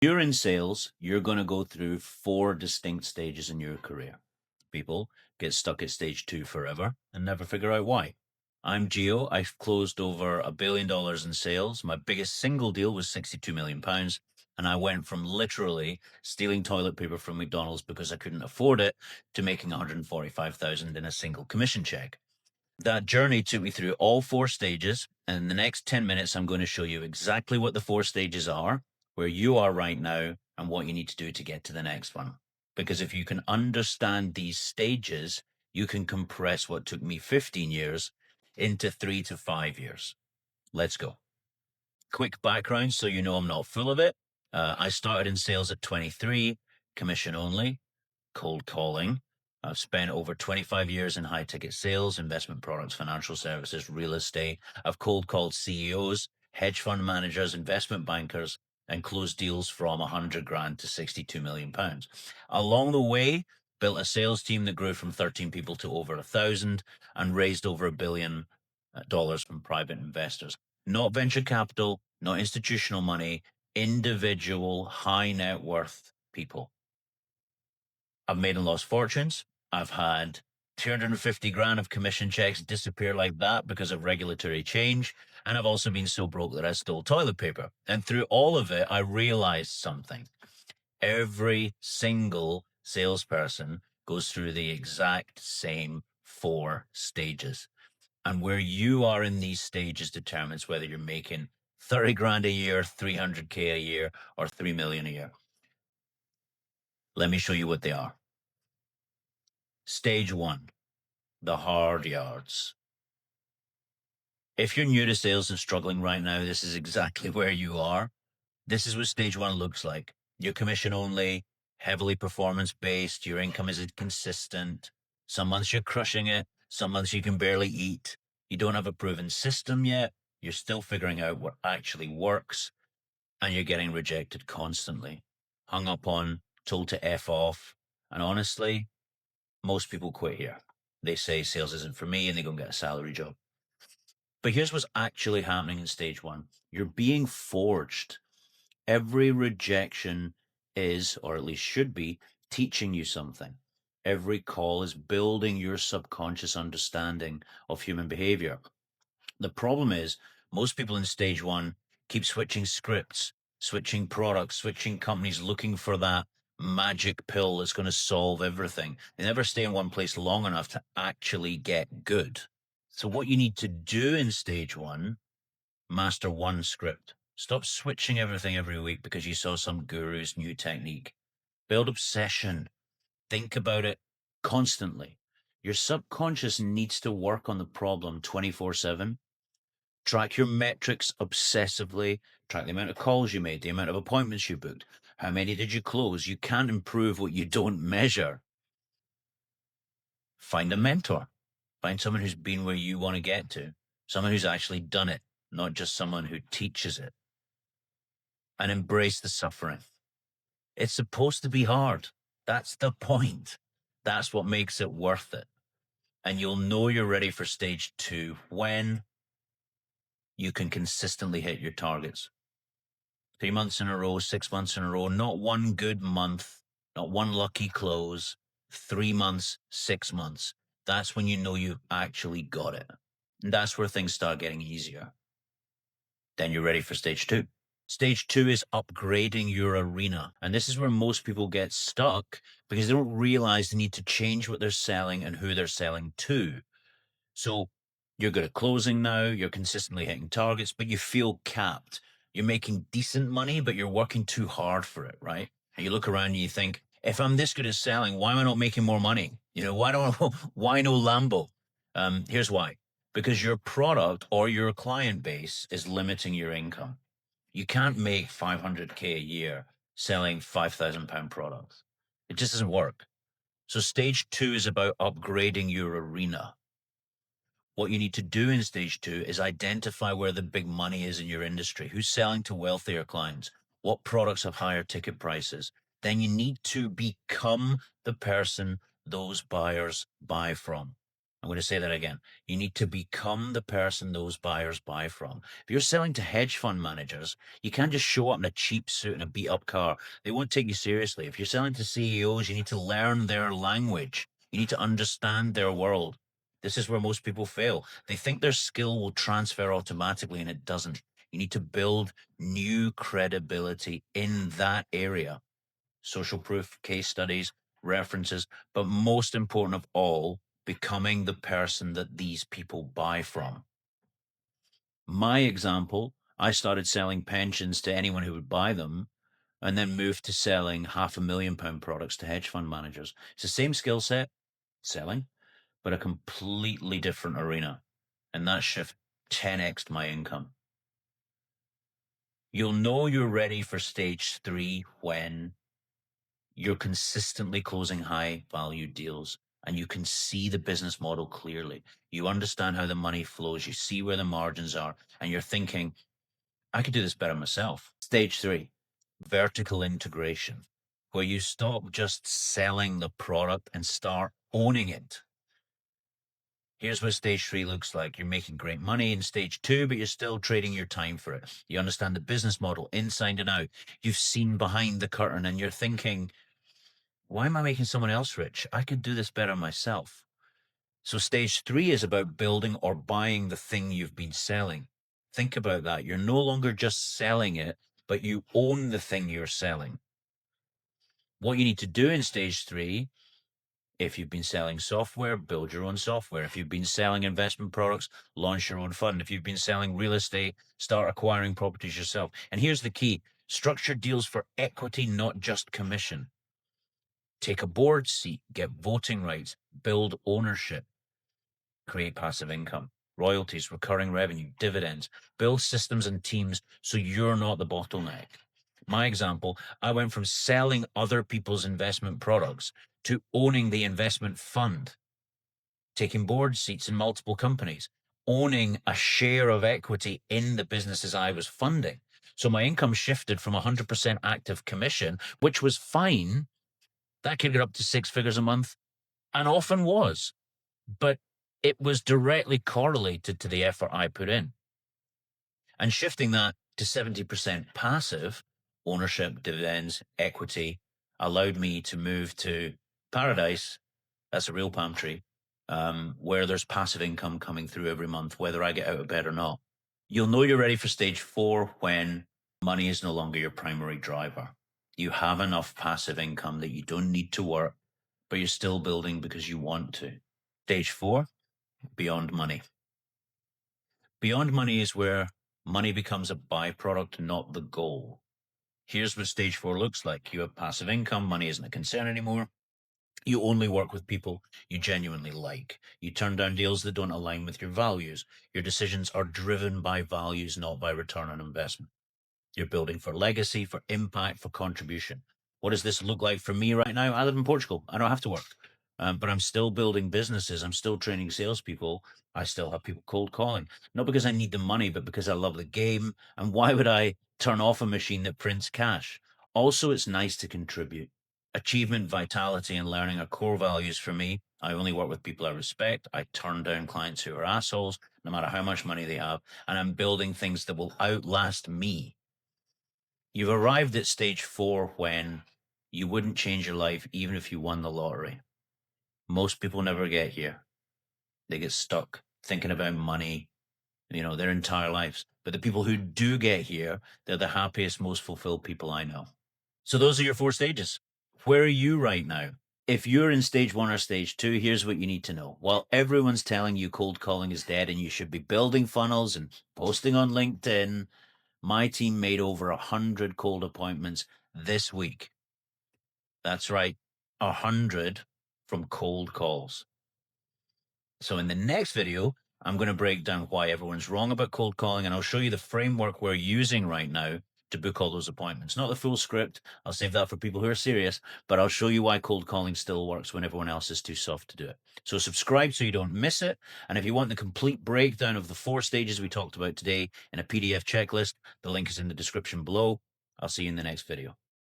You're in sales, you're going to go through 4 distinct stages in your career. People get stuck at stage 2 forever and never figure out why. I'm Gio. I've closed over $1 billion in sales. My biggest single deal was £62 million. And I went from literally stealing toilet paper from McDonald's because I couldn't afford it to making 145,000 in a single commission check. That journey took me through all 4 stages. And in the next 10 minutes, I'm going to show you exactly what the 4 stages are, where you are right now, and what you need to do to get to the next one. Because if you can understand these stages, you can compress what took me 15 years into 3 to 5 years. Let's go. Quick background so you know I'm not full of it. I started in sales at 23, commission only, cold calling. I've spent over 25 years in high ticket sales, investment products, financial services, real estate. I've cold called CEOs, hedge fund managers, investment bankers, and closed deals from 100 grand to 62 million pounds. Along the way, built a sales team that grew from 13 people to over 1,000 and raised over $1 billion from private investors. Not venture capital, not institutional money, individual high net worth people. I've made and lost fortunes. I've had 250 grand of commission checks disappear like that because of regulatory change. And I've also been so broke that I stole toilet paper. And through all of it, I realized something. Every single salesperson goes through the exact same 4 stages. And where you are in these stages determines whether you're making 30 grand a year, 300K a year, or 3 million a year. Let me show you what they are. Stage 1, the hard yards. If you're new to sales and struggling right now, this is exactly where you are. This is what stage 1 looks like. You're commission only, heavily performance based. Your income is inconsistent. Some months you're crushing it. Some months you can barely eat. You don't have a proven system yet. You're still figuring out what actually works, and you're getting rejected constantly, hung up on, told to F off. And honestly, most people quit here. They say sales isn't for me and they go and get a salary job. But here's what's actually happening in stage 1. You're being forged. Every rejection is, or at least should be, teaching you something. Every call is building your subconscious understanding of human behavior. The problem is most people in stage 1 keep switching scripts, switching products, switching companies, looking for that magic pill that's going to solve everything. They never stay in one place long enough to actually get good. So what you need to do in stage 1, master one script. Stop switching everything every week because you saw some guru's new technique. Build obsession. Think about it constantly. Your subconscious needs to work on the problem 24/7. Track your metrics obsessively. Track the amount of calls you made, the amount of appointments you booked. How many did you close? You can't improve what you don't measure. Find a mentor. Find someone who's been where you want to get to. Someone who's actually done it, not just someone who teaches it. And embrace the suffering. It's supposed to be hard. That's the point. That's what makes it worth it. And you'll know you're ready for stage 2 when you can consistently hit your targets. 3 months in a row, 6 months in a row, not one good month, not one lucky close, 3 months, 6 months. That's when you know you've actually got it. And that's where things start getting easier. Then you're ready for stage 2. Stage 2 is upgrading your arena. And this is where most people get stuck because they don't realize they need to change what they're selling and who they're selling to. So you're good at closing now, you're consistently hitting targets, but you feel capped. You're making decent money, but you're working too hard for it, right? And you look around and you think, if I'm this good at selling, why am I not making more money? Why no Lambo? Here's why. Because your product or your client base is limiting your income. You can't make 500K a year selling £5,000 products. It just doesn't work. So stage 2 is about upgrading your arena. What you need to do in stage 2 is identify where the big money is in your industry. Who's selling to wealthier clients? What products have higher ticket prices? Then you need to become the person those buyers buy from. I'm going to say that again. You need to become the person those buyers buy from. If you're selling to hedge fund managers, you can't just show up in a cheap suit and a beat up car. They won't take you seriously. If you're selling to CEOs, you need to learn their language. You need to understand their world. This is where most people fail. They think their skill will transfer automatically, and it doesn't. You need to build new credibility in that area. Social proof, case studies, references, but most important of all, becoming the person that these people buy from. My example, I started selling pensions to anyone who would buy them, and then moved to selling £500,000 products to hedge fund managers. It's the same skill set, selling, but a completely different arena. And that shift 10x'd my income. You'll know you're ready for stage 3 when you're consistently closing high value deals and you can see the business model clearly. You understand how the money flows. You see where the margins are, and you're thinking, I could do this better myself. Stage 3, vertical integration, where you stop just selling the product and start owning it. Here's what stage 3 looks like. You're making great money in stage 2, but you're still trading your time for it. You understand the business model inside and out. You've seen behind the curtain, and you're thinking, why am I making someone else rich? I could do this better myself. So stage 3 is about building or buying the thing you've been selling. Think about that. You're no longer just selling it, but you own the thing you're selling. What you need to do in stage 3, if you've been selling software, build your own software. If you've been selling investment products, launch your own fund. If you've been selling real estate, start acquiring properties yourself. And here's the key: structure deals for equity, not just commission. Take a board seat, get voting rights, build ownership, create passive income, royalties, recurring revenue, dividends, build systems and teams so you're not the bottleneck. My example, I went from selling other people's investment products to owning the investment fund, taking board seats in multiple companies, owning a share of equity in the businesses I was funding. So my income shifted from 100% active commission, which was fine. That could get up to 6 figures a month, and often was, but it was directly correlated to the effort I put in. And shifting that to 70% passive, ownership, dividends, equity, allowed me to move to paradise. That's a real palm tree, where there's passive income coming through every month, whether I get out of bed or not. You'll know you're ready for stage 4 when money is no longer your primary driver. You have enough passive income that you don't need to work, but you're still building because you want to. Stage 4, beyond money. Beyond money is where money becomes a byproduct, not the goal. Here's what stage 4 looks like. You have passive income. Money isn't a concern anymore. You only work with people you genuinely like. You turn down deals that don't align with your values. Your decisions are driven by values, not by return on investment. You're building for legacy, for impact, for contribution. What does this look like for me right now? I live in Portugal. I don't have to work, but I'm still building businesses. I'm still training salespeople. I still have people cold calling, not because I need the money, but because I love the game. And why would I turn off a machine that prints cash? Also, it's nice to contribute. Achievement, vitality, and learning are core values for me. I only work with people I respect. I turn down clients who are assholes, no matter how much money they have. And I'm building things that will outlast me. You've arrived at stage 4 when you wouldn't change your life even if you won the lottery. Most people never get here. They get stuck thinking about money, their entire lives. But the people who do get here, they're the happiest, most fulfilled people I know. So those are your 4 stages. Where are you right now? If you're in stage 1 or stage 2, here's what you need to know. While everyone's telling you cold calling is dead and you should be building funnels and posting on LinkedIn, my team made over 100 cold appointments this week. That's right, 100 from cold calls. So in the next video, I'm going to break down why everyone's wrong about cold calling, and I'll show you the framework we're using right now to book all those appointments. Not the full script. I'll save that for people who are serious, but I'll show you why cold calling still works when everyone else is too soft to do it. So subscribe so you don't miss it. And if you want the complete breakdown of the 4 stages we talked about today in a PDF checklist, the link is in the description below. I'll see you in the next video.